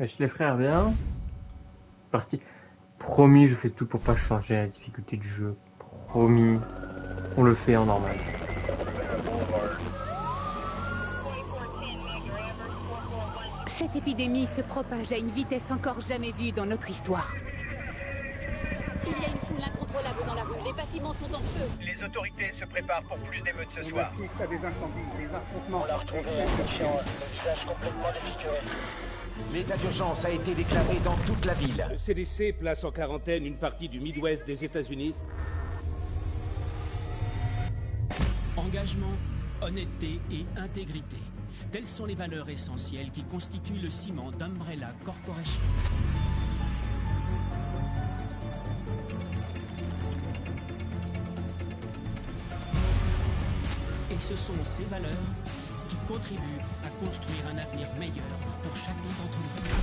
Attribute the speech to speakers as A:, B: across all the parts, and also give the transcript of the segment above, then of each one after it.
A: Wesh les frères, bien. Parti. Promis, je fais tout pour pas changer la difficulté du jeu. Promis. On le fait en normal.
B: Cette épidémie se propage à une vitesse encore jamais vue dans notre histoire.
C: Il y a une foule incontrôlable dans la rue. Les bâtiments sont en feu.
D: Les autorités se préparent pour plus d'émeutes ce soir.
E: On assiste à des incendies, des affrontements.
F: On l'a retrouvé, inconscient, le visage complètement défiguré.
G: L'état d'urgence a été déclaré dans toute la ville.
H: Le CDC place en quarantaine une partie du Midwest des États-Unis.
I: Engagement, honnêteté et intégrité. Telles sont les valeurs essentielles qui constituent le ciment d'Umbrella Corporation. Et ce sont ces valeurs qui contribuent à construire un avenir meilleur pour chacun d'entre nous.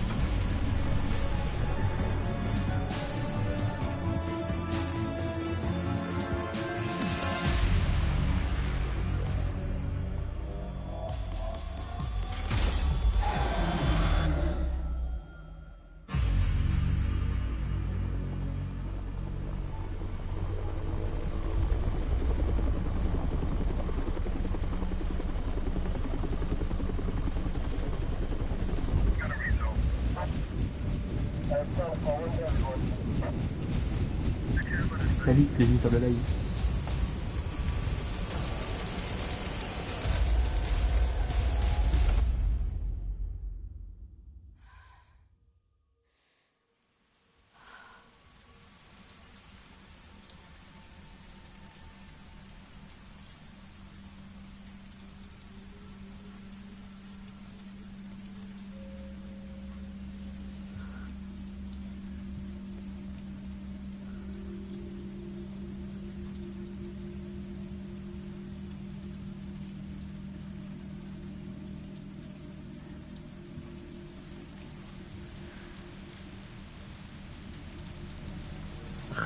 A: Salut les visiteurs de la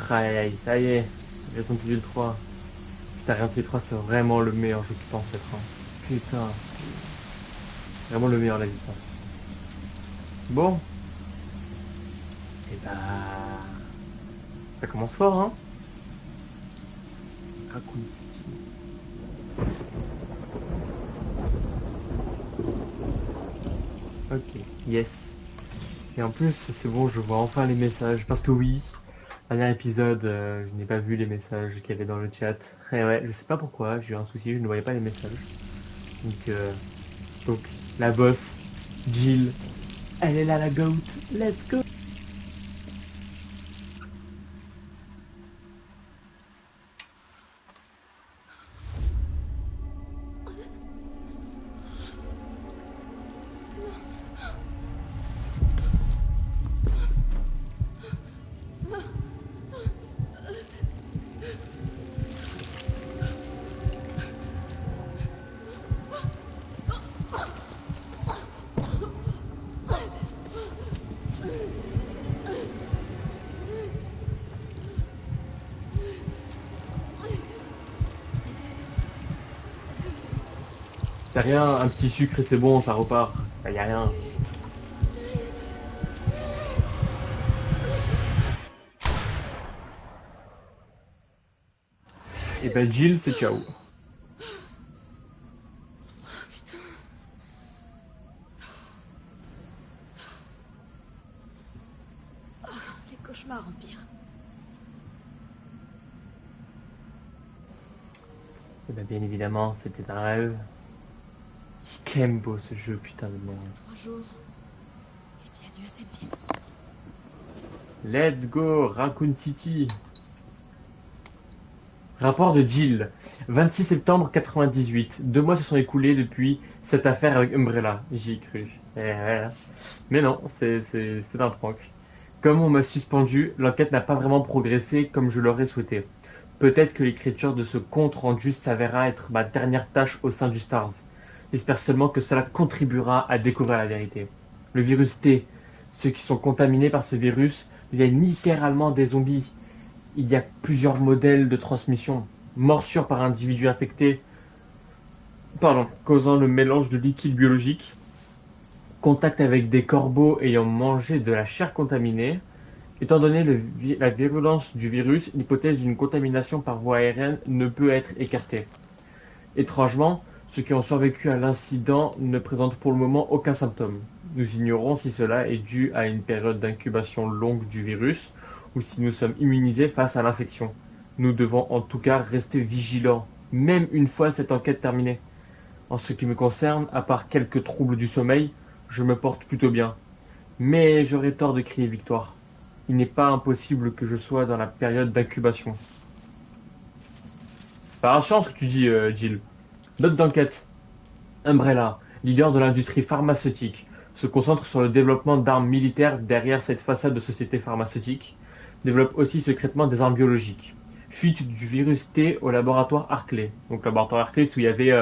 A: Aïe aïe, ça y est, j'ai continué le 3. Putain, Resident Evil 3 c'est vraiment le meilleur jeu qui pense être. Hein. Putain. Vraiment le meilleur la licence. Bon. Et bah. Ça commence fort, hein. Raccoon City. Ok, yes. Et en plus, c'est bon, je vois enfin les messages. Parce que oui, dernier épisode, je n'ai pas vu les messages qu'il y avait dans le chat. Et ouais, je sais pas pourquoi, j'ai eu un souci, je ne voyais pas les messages. Donc la boss, Jill, elle est là la goat, let's go! C'est rien, un petit sucre et c'est bon, ça repart. Y a rien. Et ben Jill, c'est ciao.
C: Les cauchemars empirent.
A: Et ben bien évidemment, c'était un rêve. Quel aime beau ce jeu, putain de merde.
C: 3 jours. J'étais adieu à cette ville.
A: Let's go, Raccoon City. Rapport de Jill. 26 septembre 98. 2 mois se sont écoulés depuis cette affaire avec Umbrella. J'y ai cru. Mais non, c'est un prank. Comme on m'a suspendu, l'enquête n'a pas vraiment progressé comme je l'aurais souhaité. Peut-être que l'écriture de ce compte rendu s'avérera être ma dernière tâche au sein du Stars. J'espère seulement que cela contribuera à découvrir la vérité. Le virus T. Ceux qui sont contaminés par ce virus deviennent littéralement des zombies. Il y a plusieurs modèles de transmission. Morsure par individu infecté, causant le mélange de liquide biologique. contact avec des corbeaux ayant mangé de la chair contaminée. Étant donné la virulence du virus, l'hypothèse d'une contamination par voie aérienne ne peut être écartée. Étrangement, ceux qui ont survécu à l'incident ne présentent pour le moment aucun symptôme. Nous ignorons si cela est dû à une période d'incubation longue du virus ou si nous sommes immunisés face à l'infection. Nous devons en tout cas rester vigilants, même une fois cette enquête terminée. En ce qui me concerne, à part quelques troubles du sommeil, je me porte plutôt bien. Mais j'aurais tort de crier victoire. Il n'est pas impossible que je sois dans la période d'incubation. C'est pas rassurant ce que tu dis, Jill. Note d'enquête. Umbrella, leader de l'industrie pharmaceutique, se concentre sur le développement d'armes militaires derrière cette façade de société pharmaceutique, développe aussi secrètement des armes biologiques. Fuite du virus T au laboratoire Harkley. Donc le laboratoire Harkley, c'est où il y avait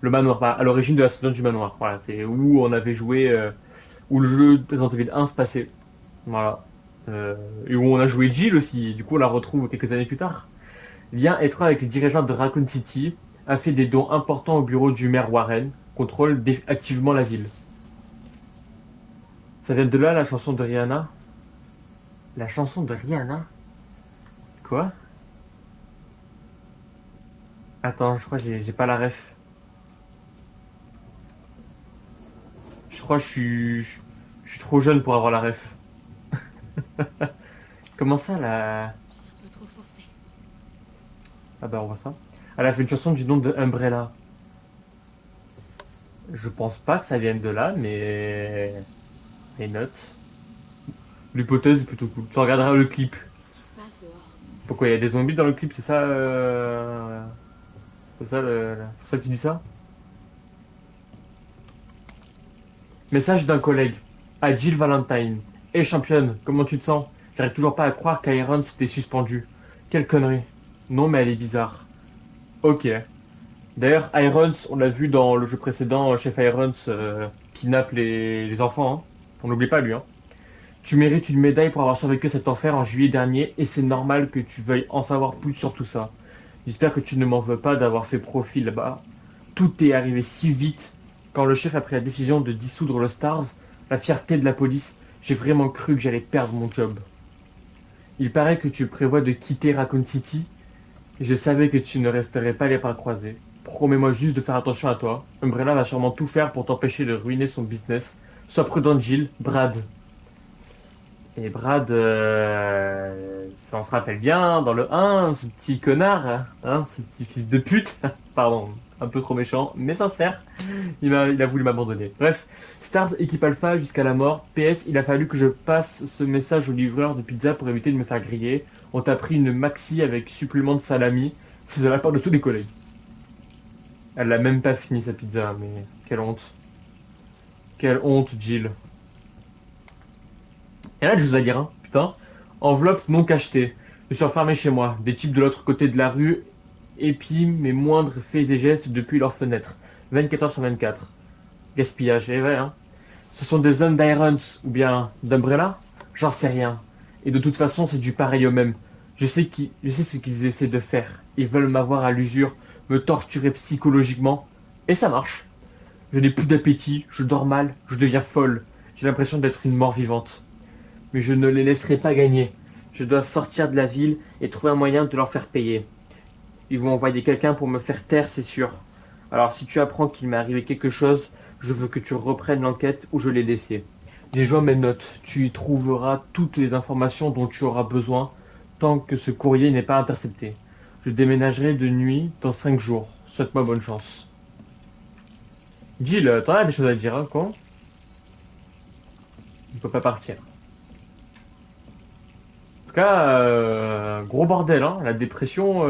A: le manoir, à l'origine de la saison du manoir. Voilà, c'est où on avait joué, où le jeu Resident Evil 1 se passait. Voilà. Et où on a joué Jill aussi, du coup on la retrouve quelques années plus tard. Lien étroit avec les dirigeants de Raccoon City, a fait des dons importants au bureau du maire Warren, contrôle activement la ville. Ça vient de là la chanson de Rihanna? La chanson de Rihanna? Quoi? Attends, je crois que j'ai pas la ref. Je crois que je suis trop jeune pour avoir la ref. Comment ça, la...
C: J'ai un peu trop forcé.
A: Ah bah on voit ça. Elle a fait une chanson du nom de Umbrella. Je pense pas que ça vienne de là, mais... Les notes. L'hypothèse est plutôt cool. Tu regarderas le clip.
C: Qu'est-ce qui se passe dehors?
A: Pourquoi il y a des zombies dans le clip, c'est ça C'est ça, c'est pour ça que tu dis ça? Message d'un collègue. À Jill Valentine. Hey championne, comment tu te sens? J'arrive toujours pas à croire qu'Iron s'était suspendu. Quelle connerie. Non mais elle est bizarre. Ok. D'ailleurs, Irons, on l'a vu dans le jeu précédent, Chef Irons kidnappe les enfants. Hein. On n'oublie pas lui. Hein. Tu mérites une médaille pour avoir survécu à cet enfer en juillet dernier et c'est normal que tu veuilles en savoir plus sur tout ça. J'espère que tu ne m'en veux pas d'avoir fait profil là-bas. Tout est arrivé si vite. Quand le chef a pris la décision de dissoudre le Stars, la fierté de la police, j'ai vraiment cru que j'allais perdre mon job. Il paraît que tu prévois de quitter Raccoon City. Et je savais que tu ne resterais pas les bras croisés. Promets-moi juste de faire attention à toi. Umbrella va sûrement tout faire pour t'empêcher de ruiner son business. Sois prudente, Jill. Brad. Et Brad, si on se rappelle bien, dans le 1, ce petit connard, hein, ce petit fils de pute, pardon, un peu trop méchant, mais sincère, il a voulu m'abandonner. Bref, Stars équipe Alpha jusqu'à la mort. PS, il a fallu que je passe ce message au livreur de pizza pour éviter de me faire griller. On t'a pris une maxi avec supplément de salami. C'est de la part de tous les collègues. Elle l'a même pas fini sa pizza, mais quelle honte. Quelle honte, Jill. Et là, je vous ai dire, hein, putain. Enveloppe non cachetée. Je suis enfermé chez moi. Des types de l'autre côté de la rue épient mes moindres faits et gestes depuis leur fenêtre. 24 heures sur 24. Gaspillage, et vrai, hein. Ce sont des hommes d'Irons ou bien d'Umbrella? J'en sais rien. Et de toute façon, c'est du pareil au même. Je sais ce qu'ils essaient de faire. Ils veulent m'avoir à l'usure, me torturer psychologiquement. Et ça marche. Je n'ai plus d'appétit, je dors mal, je deviens folle. J'ai l'impression d'être une mort vivante. Mais je ne les laisserai pas gagner. Je dois sortir de la ville et trouver un moyen de leur faire payer. Ils vont envoyer quelqu'un pour me faire taire, c'est sûr. Alors si tu apprends qu'il m'est arrivé quelque chose, je veux que tu reprennes l'enquête où je l'ai laissée. J'ai joint mes notes. Tu y trouveras toutes les informations dont tu auras besoin tant que ce courrier n'est pas intercepté. Je déménagerai de nuit dans 5 jours. Souhaite-moi bonne chance. Jill, t'en as des choses à dire, hein, quoi? On peut pas partir. En tout cas, gros bordel, hein, la dépression.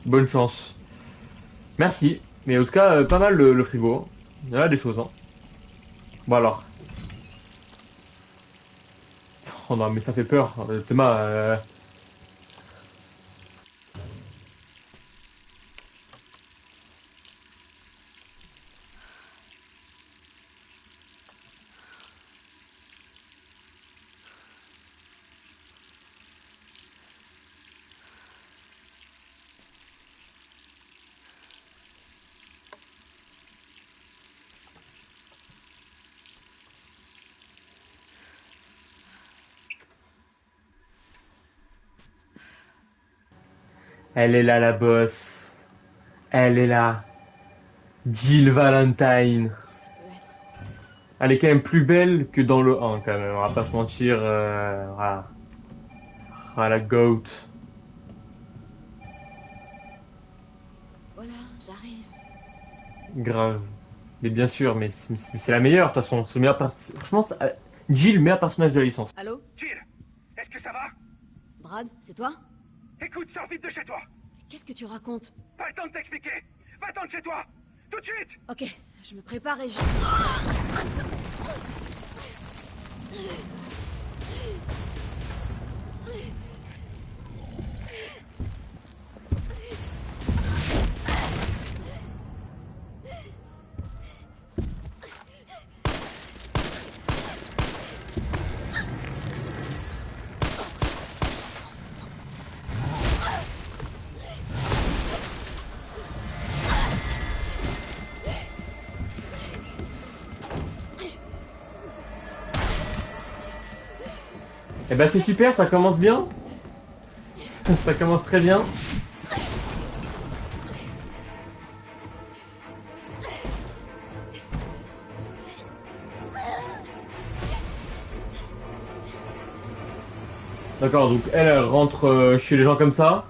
A: Bonne chance. Merci. Mais en tout cas, pas mal le frigo. Il y a des choses, hein. Bon alors. Oh non, mais ça fait peur. Thomas, Elle est là, la boss. Elle est là. Jill Valentine. Elle est quand même plus belle que dans le 1, quand même. On va pas se mentir. Voilà. Ah, la goat.
C: Voilà, j'arrive.
A: Grave. Mais bien sûr, mais c'est la meilleure, de toute façon. C'est le meilleur franchement, Jill, meilleur personnage de la licence.
C: Allô?
D: Jill, est-ce que ça va?
C: Brad, c'est toi?
D: Écoute, sors vite de chez toi.
C: Qu'est-ce que tu racontes?
D: Pas le temps de t'expliquer. Va-t'en de chez toi. Tout de suite.
C: Ok, je me prépare et je...
A: Eh ben c'est super, ça commence bien. Ça commence très bien. D'accord, donc elle rentre chez les gens comme ça.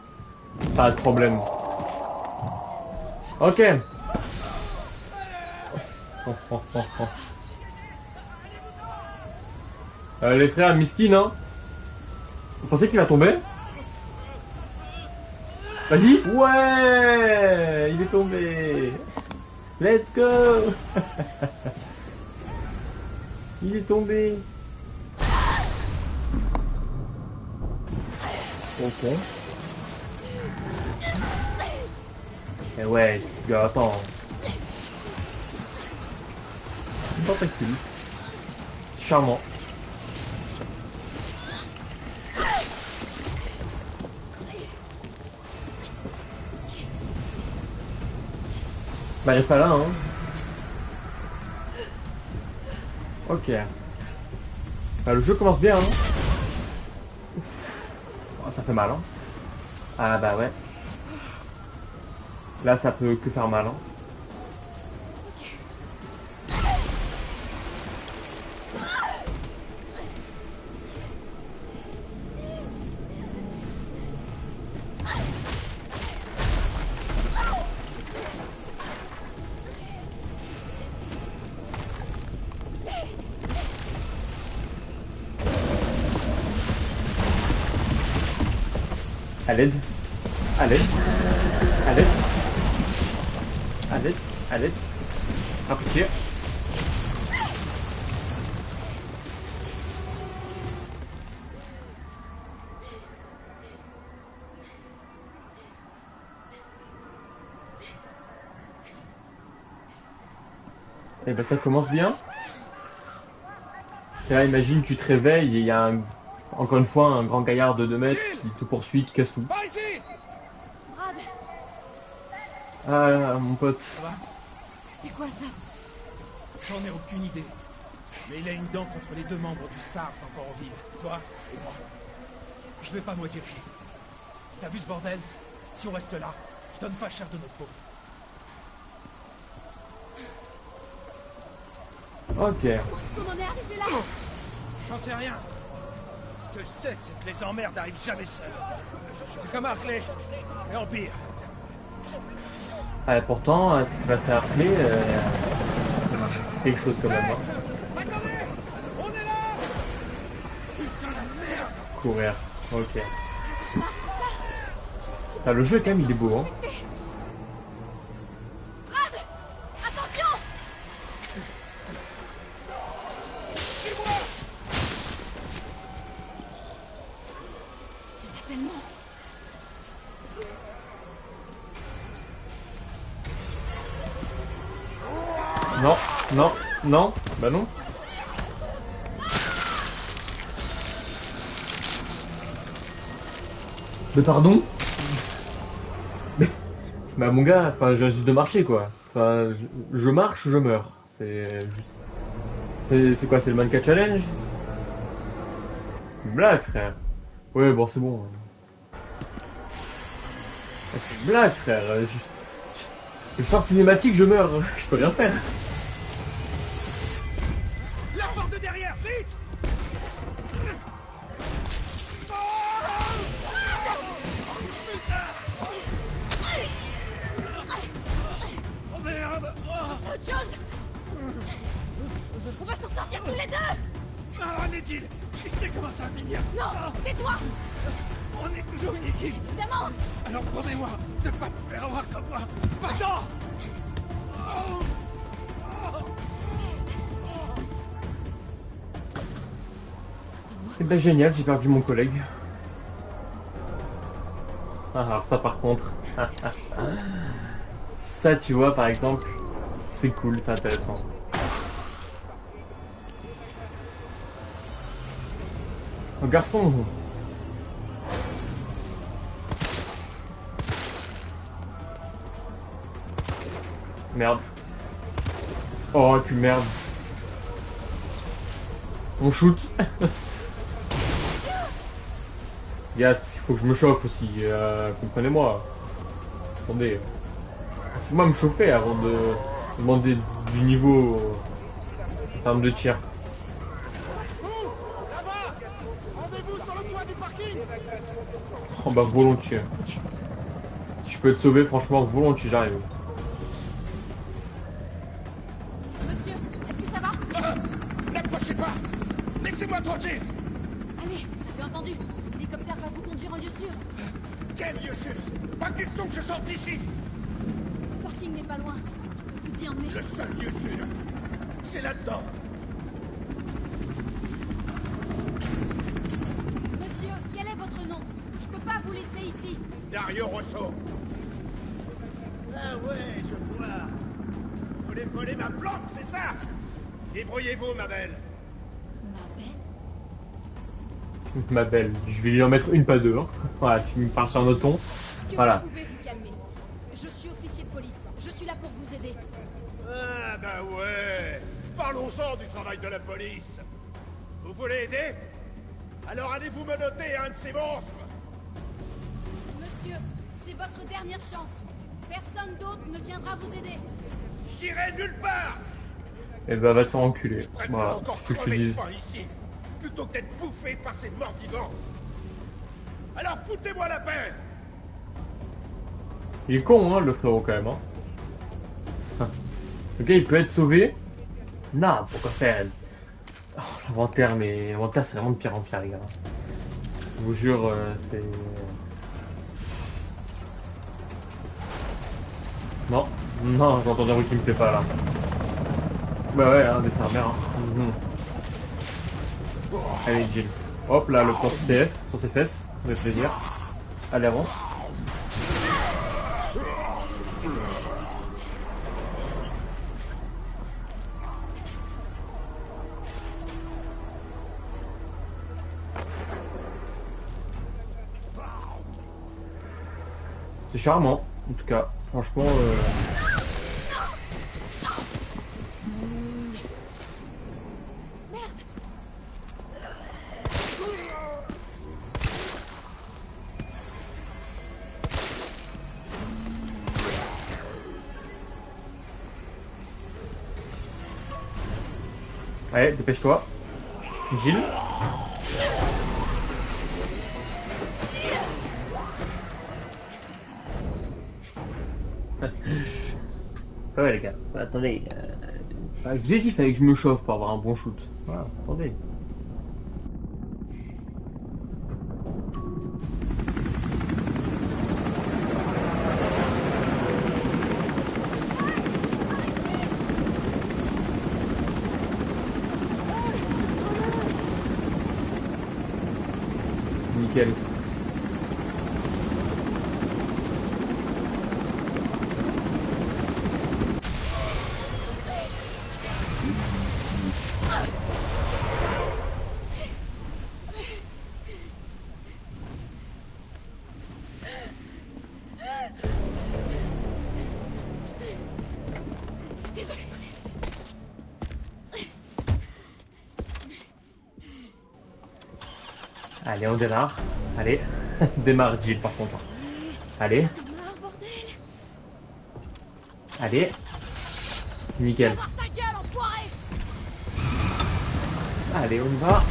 A: Pas de problème. Ok. Les frères, miskin, hein. Vous pensez qu'il va tomber? Vas-y. Ouais, il est tombé. Let's go. Il est tombé. Ok. Et ouais, gars, attends. Tentacule. Charmant. Bah reste pas là, hein. Ok. Bah, le jeu commence bien, hein. Oh, ça fait mal, hein. Ah bah ouais. Là, ça peut que faire mal, hein. À l'aide. À l'aide. À l'aide. À l'aide. À l'aide. Un petit tir. Et ben ça commence bien. Et là imagine tu te réveilles et il y a encore une fois un grand gaillard de 2 mètres qui te poursuit, qui casse tout.
H: Par ici!
C: Brad,
A: Ah mon pote.
H: Ça va?
C: c'est quoi ça?
H: J'en ai aucune idée. Mais il a une dent contre les 2 membres du Stars encore en vie. Toi et moi. Je vais pas moisir ici. T'as vu ce bordel? Si on reste là, je donne pas cher de notre peau.
A: Ok.
C: Comment est-ce qu'on en est arrivé là?
H: J'en sais rien. Ce que je sais, c'est que les emmerdes arrivent jamais seuls. C'est comme Hartley, mais en pire.
A: Ah, pourtant, si tu vas se rappeler, c'est quelque chose quand même. Hein.
H: Attendez! On est là! Putain la merde!
A: Courir. Ok.
C: Cauchemar, c'est ça?
A: Ah, le jeu quand même il est beau. Hein.
C: Brad, attention!
H: Suis-moi!
C: Il y en a tellement.
A: Non, non, non. Bah non. Mais pardon? Mais, bah mon gars, enfin je viens juste de marcher quoi. Enfin, je marche, je meurs. C'est quoi, c'est le Manca Challenge? Une blague frère. Ouais bon c'est bon. C'est une blague, frère. Je sors de cinématique, je meurs. Je peux rien faire.
D: La porte de derrière, vite! Oh merde!
C: C'est autre chose. On va s'en sortir tous les deux.
D: Ah, Nedil, je sais comment ça va finir.
C: Non, tais-toi.
D: On est toujours une équipe.
C: Évidemment.
D: Alors promets-moi de pas te faire avoir comme moi. Va-t'en! Oh.
A: Eh ben génial, j'ai perdu mon collègue. Ah, ça par contre. Ça, tu vois, par exemple, c'est cool, c'est intéressant. Oh, garçon! Merde. Oh, et puis merde. On shoot. Gars, il faut que je me chauffe aussi, comprenez-moi. Attendez. Moi me chauffer avant de demander du niveau en termes de tir. Oh bah volontiers. Si je peux être sauvé, franchement, volontiers, j'arrive.
C: Monsieur, est-ce que ça va?
D: N'approchez pas! Laissez-moi tranquille!
C: Allez, vous avez entendu. L'hélicoptère va vous conduire en lieu sûr.
D: Quel lieu sûr? Pas question que je sorte d'ici!
C: Le parking n'est pas loin. Je peux vous y emmener.
D: Le seul lieu sûr, c'est là-dedans!
C: Monsieur, quel est votre nom? Je peux pas vous laisser ici.
D: Dario Rosso! Ah ouais, je vois! Vous voulez voler ma planque, c'est ça? Débrouillez-vous, ma belle!
C: Ma belle?
A: Ma belle, je vais lui en mettre une, pas deux. Hein. Voilà, tu me parles sur un autre ton.
C: Est-ce que
A: Voilà.
C: vous pouvez vous calmer? Je suis officier de police. Je suis là pour vous aider.
D: Ah bah ouais! Parlons-en du travail de la police! Vous voulez aider? Alors allez-vous me noter un de ces monstres!
C: Monsieur, c'est votre dernière chance. Personne d'autre ne viendra vous aider.
D: J'irai nulle part!
A: Eh ben, va te faire enculer.
D: Je préfère
A: Voilà,
D: encore
A: c'est ce que je te
D: crever de
A: dis.
D: faim ici, plutôt que d'être bouffé par ces morts vivants! Alors foutez-moi la paix!
A: Il est con, hein, le frérot, quand même. Hein. Le gars, il peut être sauvé. Non, pourquoi faire? Oh, l'inventaire, mais l'inventaire, c'est vraiment de pire en pire, les gars. Je vous jure, c'est... Non, non, j'entends un bruit qui me fait pas, là. Bah ouais, hein, des serveurs. Hein. Mhm. Allez, Jill. Hop, là, le point sur ses fesses. Ça fait plaisir. Allez, avance. C'est charmant, en tout cas. Franchement, allez, dépêche-toi. Jill. Ouais les gars, attendez, je vous ai dit qu'il fallait que je me chauffe pour avoir un bon shoot. Voilà, attendez. Nickel. Allez, on démarre. Allez, démarre Jill par contre. Allez.
C: Thomas,
A: Allez. Nickel. Allez, on y va.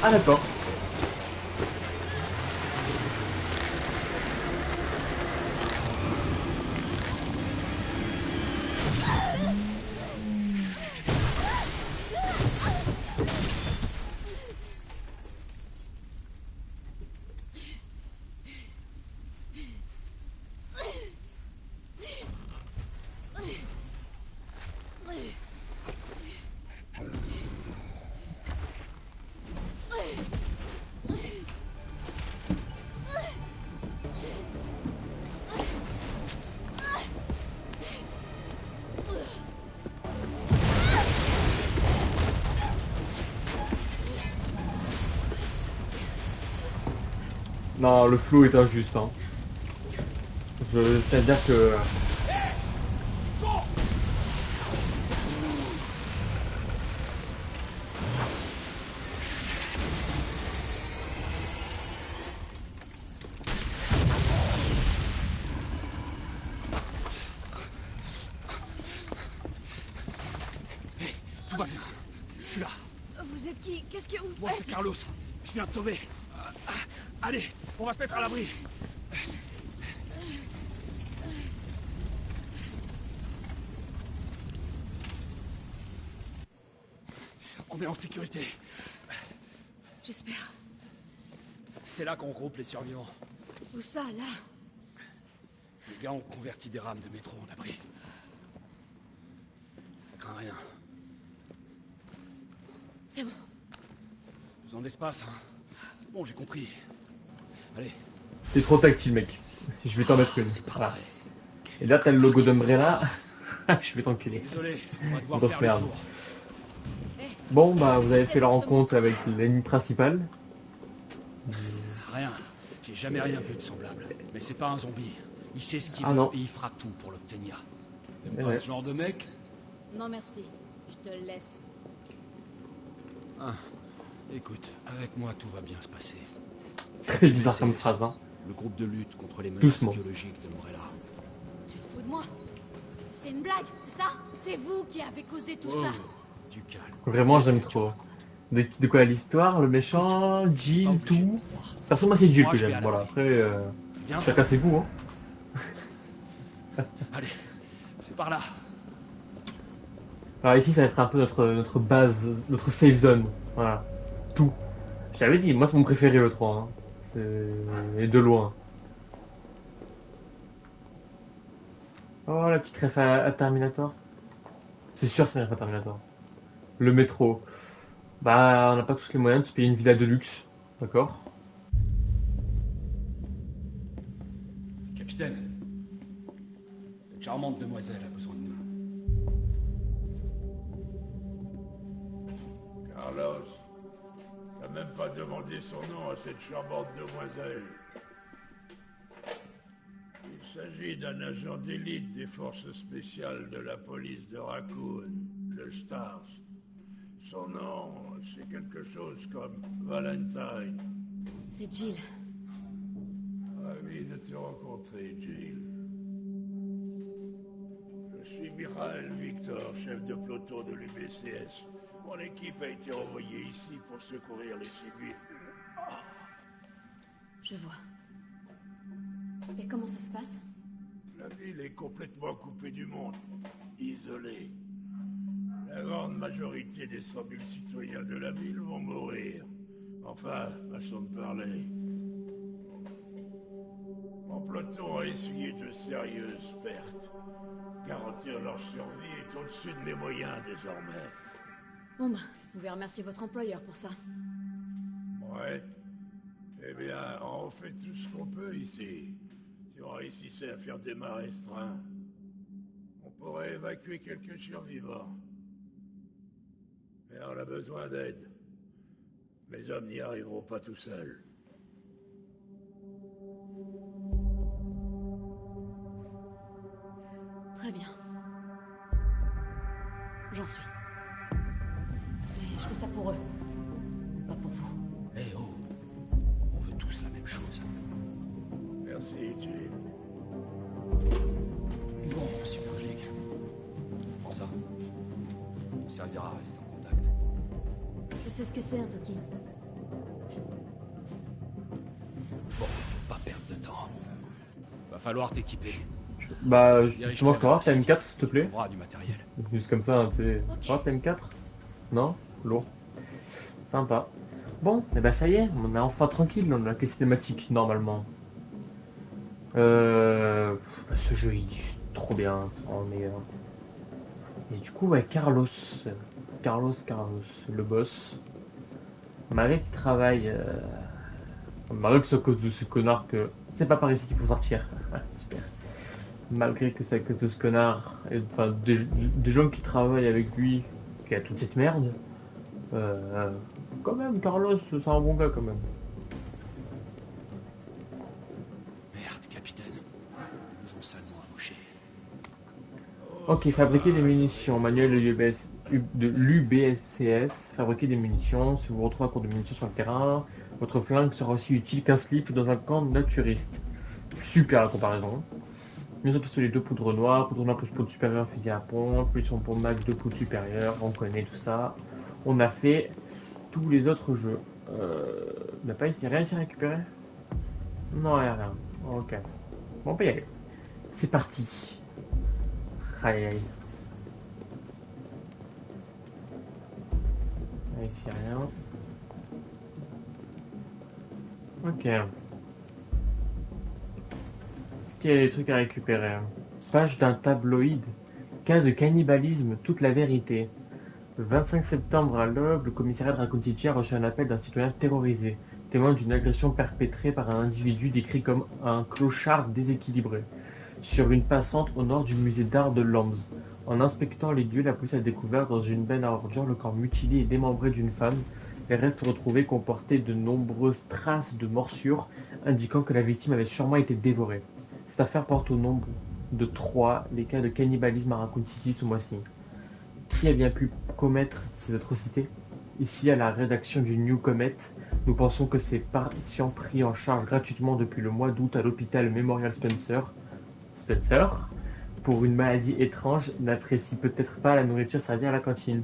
A: Ah d'accord. Non, le flow est injuste. Hein. C'est-à-dire que...
H: Tout va bien. Je suis là.
C: Vous êtes qui? Qu'est-ce que vous
H: Moi, c'est Carlos. Je viens de sauver. Allez, on va se mettre à l'abri. On est en sécurité.
C: J'espère.
H: C'est là qu'on regroupe les survivants.
C: Où ça, là?
H: Les gars ont converti des rames de métro en abri. Ça craint rien.
C: C'est bon.
H: Besoin d'espace, hein. C'est bon, j'ai compris. Allez.
A: T'es trop tactile, mec. Je vais t'en mettre une. Voilà. Et là, t'as le logo d'Umbrella. Je vais t'enculer.
H: Désolé, on va devoir
A: Grosse
H: faire le
A: merde.
H: tour.
A: Bon, bah, vous avez fait la rencontre avec l'ennemi principal.
H: Rien. J'ai jamais rien vu de semblable. Mais c'est pas un zombie. Il sait ce qu'il
A: Ah
H: veut
A: non.
H: et il fera tout pour l'obtenir. T'aimes
A: Eh
H: pas
A: ouais.
H: ce genre de mec?
C: Non, merci. Je te le laisse.
H: Ah. Écoute, avec moi tout va bien se passer.
A: Très bizarre comme phrase, hein.
H: Le groupe de lutte contre les menaces
A: Doucement.
H: biologiques d'Umbrella.
C: Tu te fous de moi? C'est une blague, c'est ça? C'est vous qui avez causé tout ça.
H: Du calme.
A: Vraiment,
H: Qu'est-ce
A: j'aime
H: que tu
A: trop.
H: racontes?
A: De quoi l'histoire, le méchant,
H: Pas
A: Jill,
H: obligé de
A: tout.
H: me croire.
A: Perso, moi, c'est Jill
H: Moi,
A: que
H: je vais
A: j'aime.
H: à
A: Voilà,
H: l'abri.
A: après,
H: Viens.
A: chacun ses goûts, hein.
H: Allez, c'est par là.
A: Alors ici, ça va être un peu notre base, notre safe zone. Voilà. Tout. Je t'avais dit, moi, c'est mon préféré, le 3. Hein. Et de loin. Oh, la petite ref à Terminator. C'est sûr, c'est une ref à Terminator. Le métro. Bah, on n'a pas tous les moyens de se payer une villa de luxe. D'accord?
H: Capitaine, cette charmante demoiselle a besoin de nous.
D: Carlos, t'as même pas demandé son nom à cette charmante demoiselle. Il s'agit d'un agent d'élite des forces spéciales de la police de Raccoon, le Stars. Son nom, c'est quelque chose comme Valentine.
C: C'est Jill.
D: Ravi de te rencontrer, Jill. Je suis Mikhail Victor, chef de peloton de l'UBCS. Mon équipe a été envoyée ici pour secourir les civils.
C: Je vois. Et comment ça se passe?
D: La ville est complètement coupée du monde, isolée. La grande majorité des 100 000 citoyens de la ville vont mourir. Enfin, façon de parler. Mon peloton a essuyé de sérieuses pertes. Garantir leur survie est au-dessus de mes moyens désormais.
C: Bon bah, vous pouvez remercier votre employeur pour ça.
D: Ouais. Eh bien, on fait tout ce qu'on peut ici. Si on réussissait à faire démarrer ce train, on pourrait évacuer quelques survivants. Mais on a besoin d'aide. Mes hommes n'y arriveront pas tout seuls.
C: Très bien. J'en suis. Mais je fais ça pour eux. Pas pour vous.
H: Eh oh, on veut tous la même chose.
D: Merci, Jill.
J: servira à rester en contact.
C: Je sais ce que c'est un Toki.
J: Bon, faut pas perdre de temps. Va falloir t'équiper.
A: Bah, justement, je peux avoir ta M4 s'il te plaît?
J: On du matériel.
A: Juste comme ça, tu sais. Tu vois ta M4? Non? Lourd. Sympa. Bon, et bah ça y est, on est enfin tranquille dans la quête cinématique, normalement. Ce jeu, il est trop bien, on est... Et du coup, ouais, Carlos, le boss. Malgré qu'il travaille... Malgré que c'est à cause de ce connard que... C'est pas par ici qu'il faut sortir. Super. Malgré que c'est à cause de ce connard, et, enfin, des gens qui travaillent avec lui, qui a toute cette merde... quand même, Carlos, c'est un bon gars quand même.
J: Merde, capitaine. Ils nous ont salement embauchés.
A: Ok, fabriquer des munitions. Manuel de l'UBSCS. Fabriquer des munitions. Si vous vous retrouvez à court de munitions sur le terrain, votre flingue sera aussi utile qu'un slip dans un camp naturiste. Super la comparaison. Mise au pistolet 2 poudre noire plus poudre supérieure, fusil à pompe, plus son pompe max 2 poudre supérieure. On connaît tout ça. On a fait tous les autres jeux. On n'a pas ici, rien ici à récupérer? Non, rien. Ok. Bon, on peut y aller. C'est parti. Aïe aïe. Ici, rien. Ok. Est-ce qu'il y a des trucs à récupérer? Page d'un tabloïd. Cas de cannibalisme, toute la vérité. Le 25 septembre à l'aube, le commissariat de Raccoon City a reçu un appel d'un citoyen terrorisé, témoin d'une agression perpétrée par un individu décrit comme un clochard déséquilibré, sur une passante au nord du musée d'art de Lambs. En inspectant les lieux, la police a découvert dans une benne à ordures le corps mutilé et démembré d'une femme. Les restes retrouvés comportaient de nombreuses traces de morsures, indiquant que la victime avait sûrement été dévorée. Cette affaire porte au nombre de 3 les cas de cannibalisme à Raccoon City ce mois-ci. Qui a bien pu commettre ces atrocités? Ici, à la rédaction du New Comet, nous pensons que ces patients pris en charge gratuitement depuis le mois d'août à l'hôpital Memorial Spencer, pour une maladie étrange, n'apprécient peut-être pas la nourriture servie à la cantine.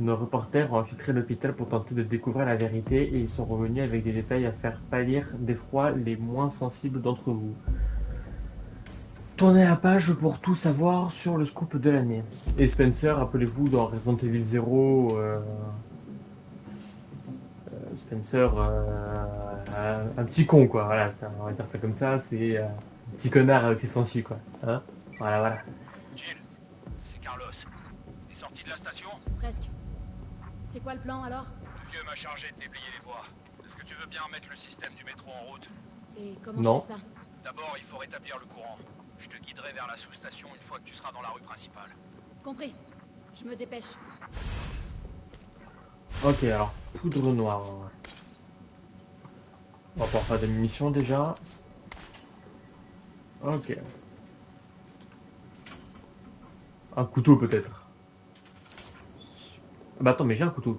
A: Nos reporters ont infiltré l'hôpital pour tenter de découvrir la vérité et ils sont revenus avec des détails à faire pâlir d'effroi les moins sensibles d'entre vous. Tournez la page pour tout savoir sur le scoop de l'année. Et Spencer, rappelez-vous, dans Resident Evil 0, Spencer, un petit con, quoi. Voilà, ça, on va dire ça comme ça, c'est un petit connard avec ses sensus, quoi. Hein? Voilà.
J: Jill, c'est Carlos. T'es sorti de la station?
C: Presque. C'est quoi le plan alors?
J: Le vieux m'a chargé de déblayer les voies. Est-ce que tu veux bien remettre le système du métro en route?
C: Et comment
A: Non.
C: je fais ça?
J: D'abord, il faut rétablir le courant. Je te guiderai vers la sous-station une fois que tu seras dans la rue principale.
C: Compris. Je me dépêche.
A: Ok, alors, poudre noire. On va pouvoir faire des munitions déjà. Ok. Un couteau peut-être. Bah attends, mais j'ai un couteau.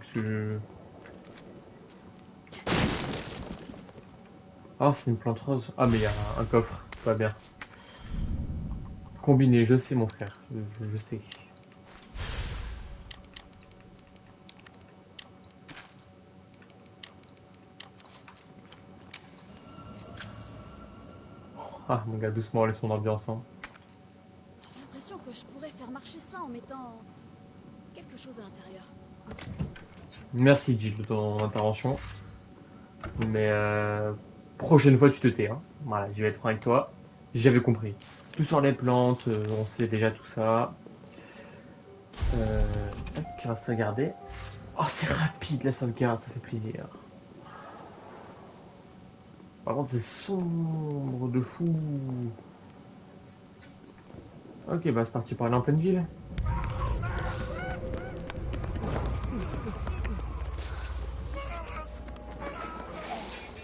A: Ah, c'est une plante rose. Ah, mais il y a un coffre. Pas bien. Combiné, je sais mon frère. Je sais. Ah, mon gars, doucement, laisse son ambiance. Hein.
C: J'ai l'impression que je pourrais faire marcher ça en mettant quelque chose à l'intérieur.
A: Merci, Jill, de ton intervention. Mais prochaine fois, tu te tais. Hein. Voilà, je vais être franc avec toi. J'avais compris. Tout sur les plantes, on sait déjà tout ça. Qui va se regarder. Oh, c'est rapide la sauvegarde, ça fait plaisir. Par contre, c'est sombre de fou. Ok, bah c'est parti pour aller en pleine ville.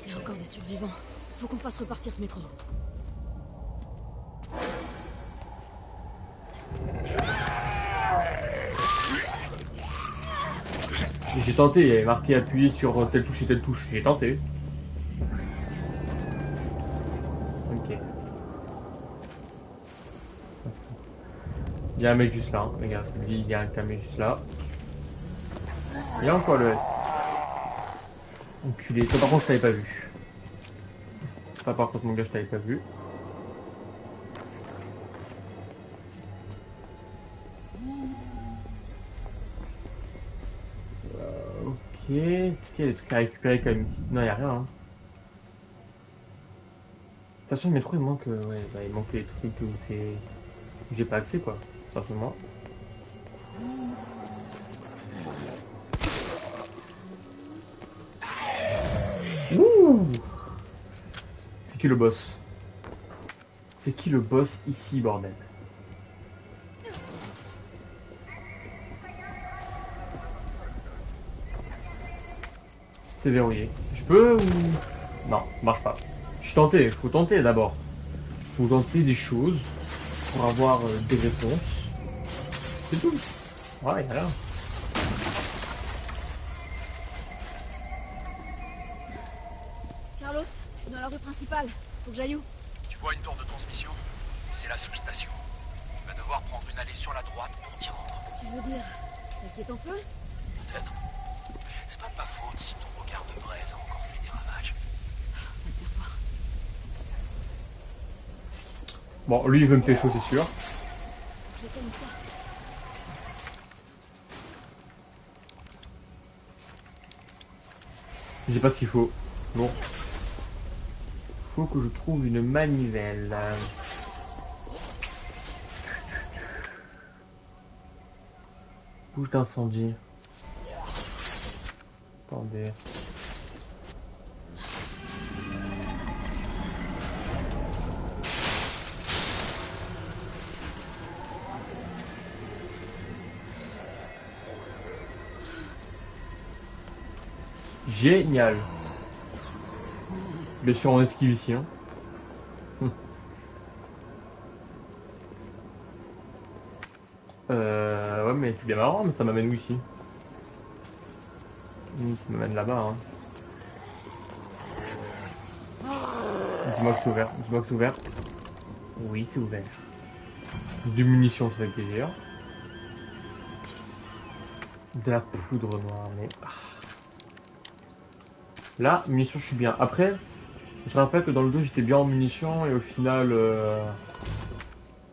C: Il y a encore des survivants. Faut qu'on fasse repartir ce métro.
A: J'ai tenté, il y avait marqué appuyer sur telle touche et telle touche. J'ai tenté. Ok. Il y a un mec juste là, hein. Regarde, il y a un camion juste là. Il y a encore le S. Enculé. Toi par contre je t'avais pas vu. Toi par contre mon gars je t'avais pas vu. Ok. Est-ce qu'il y a des trucs à récupérer quand même ici? Non, il n'y a rien. Hein. De toute façon, le métro il manque. Ouais, bah, il manque les trucs où c'est. J'ai pas accès quoi. Simplement. Ouh! C'est qui le boss? C'est qui le boss ici, bordel? C'est verrouillé. Je peux ou... Non, ça marche pas. Je suis tenté, faut tenter d'abord. Faut tenter des choses pour avoir des réponses. C'est tout. Ouais, y'a rien.
C: Carlos, je suis dans la rue principale. Faut que j'aille où?
J: Tu vois une tour de transmission? C'est la sous-station. Tu vas devoir prendre une allée sur la droite pour t'y rendre.
C: Tu veux dire celle qui est en feu?
J: Peut-être. C'est pas de ma faute si ton regard de braise a encore fait des ravages.
C: On va te faire voir.
A: Bon, lui il veut me pécho, c'est sûr.
C: Je t'aime ça.
A: J'ai pas ce qu'il faut. Bon. Faut que je trouve une manivelle. Bouche d'incendie. Attendez. Génial. Bien sûr on esquive ici. Hein. Ouais mais c'est bien marrant, mais ça m'amène où ici? Ça m'amène là-bas. Hein. Dis-moi que c'est ouvert. Dis-moi que c'est ouvert. Oui, c'est ouvert. Des munitions, ça fait plaisir. De la poudre noire, mais... Là, munitions, je suis bien. Après, je rappelle que dans le 2, j'étais bien en munitions et au final,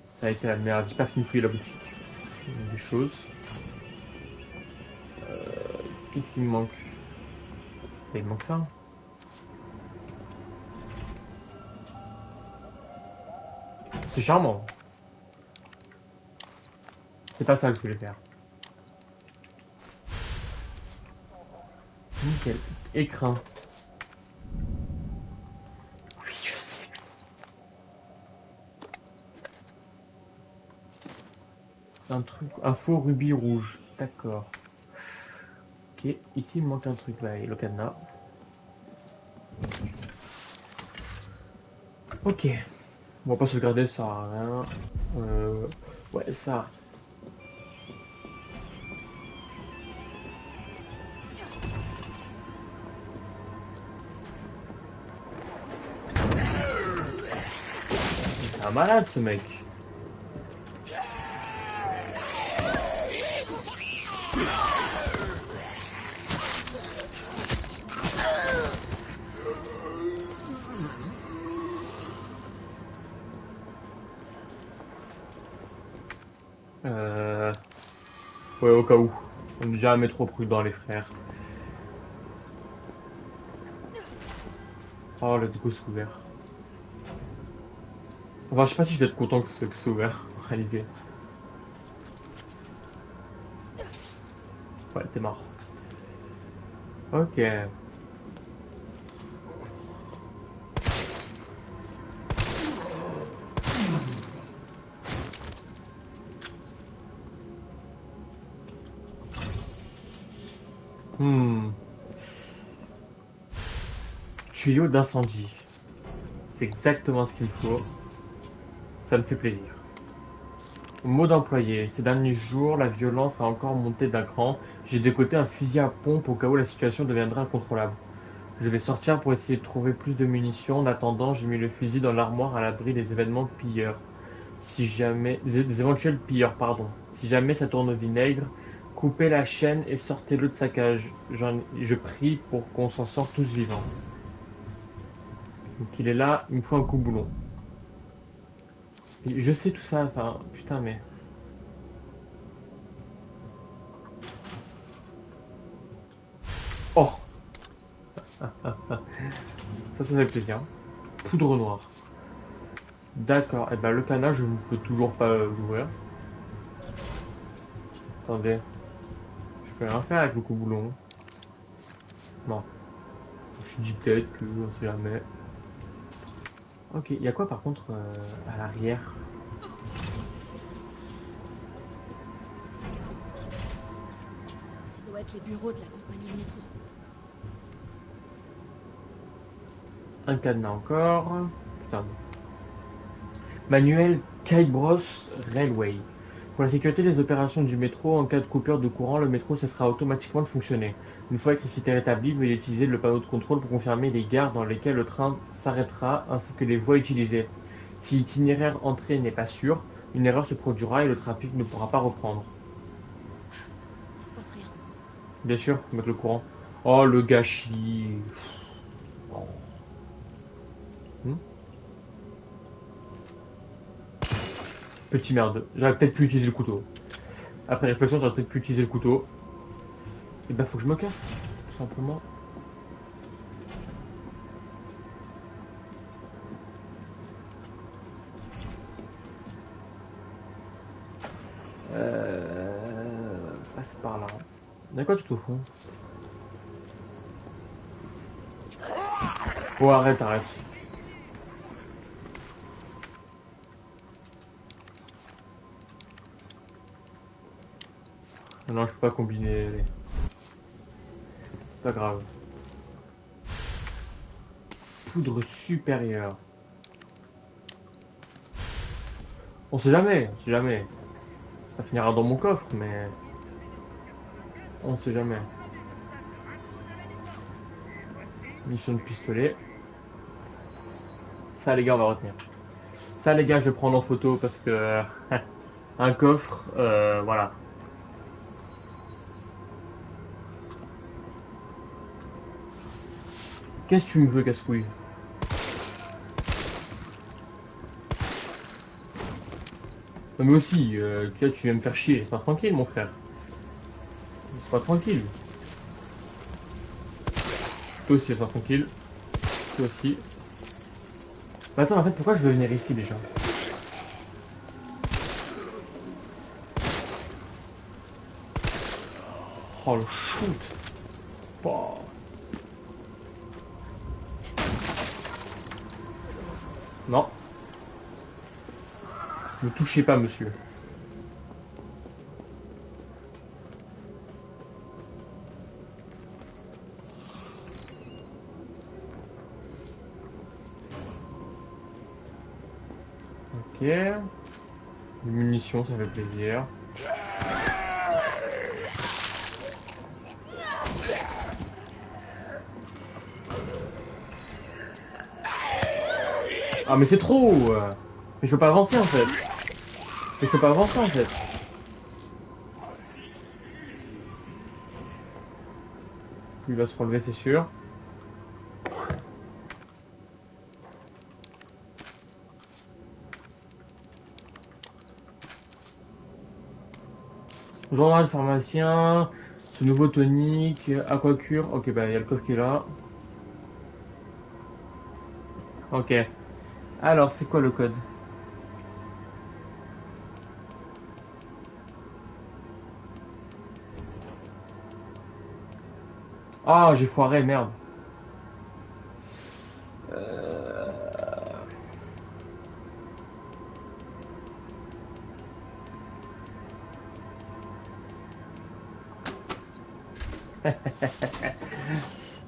A: ça a été la merde. J'ai pas fini de fouiller la boutique. Des choses. Qu'est-ce qui me manque? Il me manque ça. C'est charmant. C'est pas ça que je voulais faire. Nickel. Écrin. Oui, je sais. Un truc, un faux rubis rouge. D'accord. Ok, ici il me manque un truc là, et le cadenas. Ok. On va pas se garder, ça sert à rien. Ouais, ça. C'est un malade ce mec. Ouais, au cas où. On n'est jamais trop prudent les frères. Oh, let's go, c'est ouvert. Enfin, je sais pas si je vais être content que c'est ouvert, en réalité. Ouais, t'es mort. Ok. Tuyau d'incendie. C'est exactement ce qu'il me faut. Ça me fait plaisir. Mot d'employé. Ces derniers jours, la violence a encore monté d'un cran. J'ai décoté un fusil à pompe au cas où la situation deviendrait incontrôlable. Je vais sortir pour essayer de trouver plus de munitions. En attendant, j'ai mis le fusil dans l'armoire à l'abri des événements pilleurs. Si jamais... des éventuels pilleurs, pardon. Si jamais ça tourne au vinaigre, Coupez la chaîne et sortez-le de sa cage. Je prie pour qu'on s'en sorte tous vivants. Donc il est là, il me faut un coup boulon. Et je sais tout ça, enfin, putain mais... Oh ça fait plaisir. Poudre noire. D'accord, et ben le canard je ne peux toujours pas l'ouvrir. Attendez. Je peux rien faire avec le coup boulon. Non. Je dis peut-être que on sait jamais. Ok, il y a quoi par contre à l'arrière?
C: Ça doit être les bureaux de la compagnie de métro.
A: Un cadenas encore. Putain. Manuel Kite Bros Railway. Pour la sécurité des opérations du métro, en cas de coupure de courant, le métro cessera automatiquement de fonctionner. Une fois l'électricité rétablie, veuillez utiliser le panneau de contrôle pour confirmer les gares dans lesquelles le train s'arrêtera ainsi que les voies utilisées. Si l'itinéraire entrée n'est pas sûr, une erreur se produira et le trafic ne pourra pas reprendre.
C: Il se passe rien.
A: Bien sûr, avec le courant. Oh, le gâchis. Petit merde, j'aurais peut-être pu utiliser le couteau. Après réflexion, j'aurais peut-être pu utiliser le couteau. Et ben faut que je me casse, tout simplement. Passe par là. Il y a quoi tout au fond? Oh arrête, arrête. Non, je peux pas combiner les... C'est pas grave. Poudre supérieure. On sait jamais, on sait jamais. Ça finira dans mon coffre, mais... On sait jamais. Mission de pistolet. Ça les gars, on va retenir. Ça les gars, je vais prendre en photo parce que... un coffre, voilà. Qu'est-ce que tu me veux, casse-couille? Non mais aussi, tu viens me faire chier. Laisse-moi tranquille, mon frère. Laisse-moi tranquille. Toi aussi, laisse-moi tranquille. Toi aussi. Mais attends, en fait, pourquoi je veux venir ici, déjà? Oh, le shoot. Oh. Non. Ne touchez pas, monsieur. Ok. Des munitions, ça fait plaisir. Ah mais c'est trop Mais je peux pas avancer en fait. Mais je peux pas avancer en fait. Il va se relever, c'est sûr. Journal pharmacien, ce nouveau tonique, aquacure. Ok, bah il y a le coffre qui est là. Ok. Alors, c'est quoi le code? Ah, j'ai foiré, merde.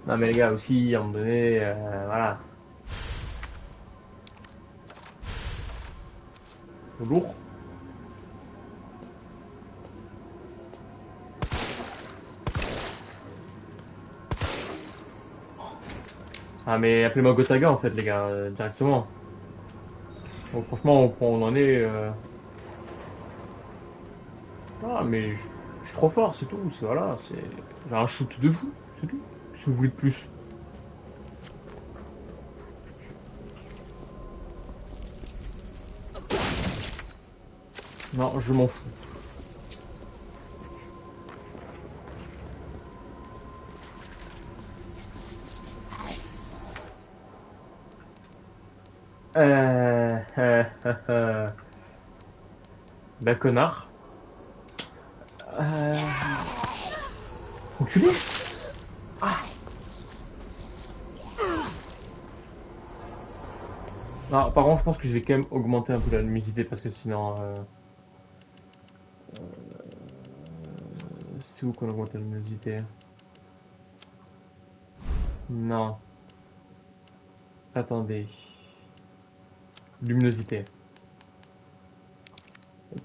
A: Non mais les gars aussi, à un moment donné, voilà. Lourd. Ah mais appelez-moi Gotaga en fait les gars, directement. Donc, franchement on en est... Ah mais je Je suis trop fort, c'est tout. Voilà, j'ai un shoot de fou, c'est tout. Si vous voulez de plus. Non, je m'en fous. Bah connard. Enculé. Ah. Non, par contre, je pense que je vais quand même augmenter un peu la luminosité parce que sinon... c'est où qu'on augmente la luminosité? Non. Attendez. Luminosité.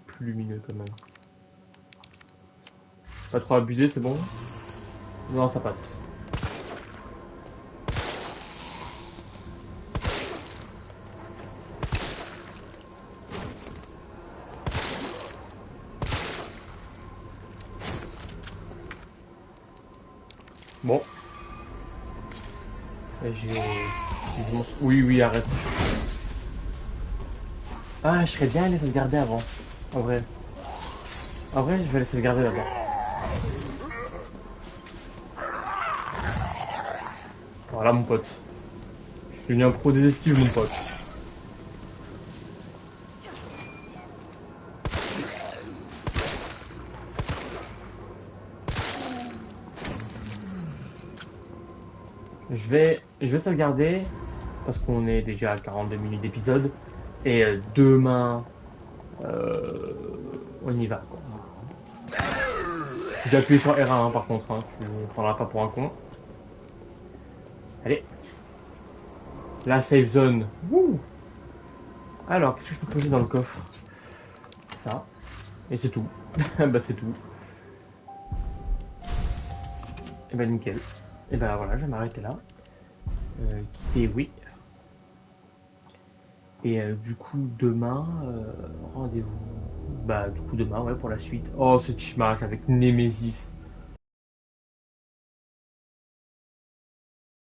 A: Plus lumineux quand même. Pas trop abusé, c'est bon? Non, ça passe. Bon. Oui, oui, arrête. Ah, je serais bien allé sauvegarder avant. En vrai. En vrai, je vais aller sauvegarder d'abord. Voilà, mon pote. Je suis devenu un pro des esquives, mon pote. Je vais sauvegarder parce qu'on est déjà à 42 minutes d'épisode et demain on y va. J'ai appuyé sur R1 hein, par contre, hein, tu ne prendras pas pour un con. Allez. La safe zone. Wouh. Alors, qu'est-ce que je peux poser dans le coffre? Ça. Et c'est tout. Bah c'est tout. Et bah nickel. Et bah voilà, je vais m'arrêter là. Quitter oui. Et du coup demain, rendez-vous. Bah du coup demain ouais pour la suite. Oh ce Tchmage avec Nemesis.